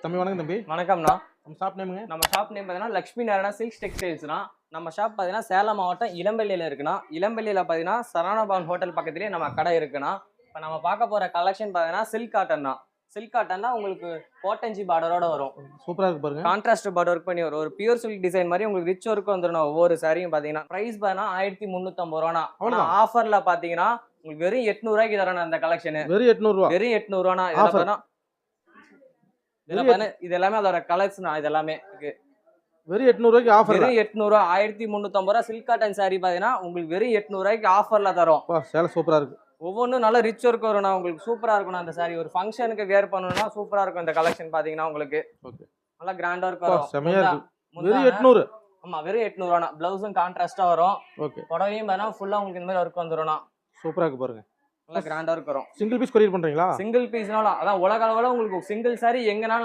தம்பி வணக்கம் தம்பி. வணக்கம்ண்ணா. நம்ம ஷாப் நேமுங்க? நம்ம ஷாப் நேம் பார்த்தீங்கன்னா லக்ஷ்மி நாராயணா சில்க்ஸ் டெக்ஸ்டைல்ஸ்னா. நம்ம ஷாப் பார்த்தீங்கன்னா சேலம் மாவட்டம் இளம்பள்ளியில் இருக்குண்ணா. இளம்பள்ளியில் பார்த்தீங்கன்னா சரவணபவன் ஹோட்டல் பக்கத்துலேயே நம்ம கடை இருக்குண்ணா. இப்போ நம்ம பார்க்க போகிற கலெக்ஷன் பார்த்தீங்கன்னா சில்க் காட்டன் தான். சில்க் காட்டன்னா உங்களுக்கு கோட்டஞ்சி பார்டரோட வரும். சூப்பராக இருக்கு பாருங்க. கான்ட்ராஸ்ட் பார்டர் ஒர்க் பண்ணி வரும். ஒரு பியூர் சில்க் டிசைன் மாதிரி உங்களுக்கு ரிச் ஒர்க் வந்துடும். ஒவ்வொரு சாரியும் பார்த்தீங்கன்னா ப்ரைஸ் பார்த்தீங்கன்னா 1350 ரூபாண்ணா. ஆனால் ஆஃபரில் பார்த்தீங்கன்னா உங்களுக்கு வெறும் 800 ரூபாய்க்கு தரணும் அந்த கலெக்ஷன். வெறும் 800 ரூபா. வெறும் 800 ரூபாண்ணா. இது எல்லாமே அதோட கலர்ஸ் இது எல்லாமே இருக்கு. வெறும் 800 ரூபாய்க்கு ஆஃபர். வெறும் 800 ரூபா 1350 ரூபா சில்க் காட்டன் சாரி பாத்தீங்கன்னா உங்களுக்கு வெறும் 800 ரூபாய்க்கு ஆஃபர்ல தரோம். சேலை சூப்பரா இருக்கு. ஒவ்வொன்றும் நல்ல ரிச் ஒர்க் வரும்னா உங்களுக்கு சூப்பரா இருக்கும். அந்த சாரி ஒரு ஃபங்க்ஷனுக்கு வேர் பண்ணணும்னா சூப்பரா இருக்கும். இந்த கலெக்ஷன் பாத்தீங்கன்னா உங்களுக்கு நல்லா கிராண்டா இருக்கும். செமையா இருக்கு. வெறும் 800. ஆமா வெறும் 800 ரூபானா. பிளவுஸும் கான்ட்ராஸ்டா வரும். ஓகே. புடவையும் பாத்தீங்கன்னா ஃபுல்லா உங்களுக்கு இந்த மாதிரி ஒர்க் வந்துரும்னா. சூப்பரா இருக்கு பாருங்க. நல்லா கிராண்டா இருக்கும். சிங்கிள் பீஸ் கொரியர் பண்றீங்களா? சிங்கிள் பீஸ்னால அதான் உலக அளவுல உங்களுக்கு சிங்கிள் சாரி எங்கனாலும்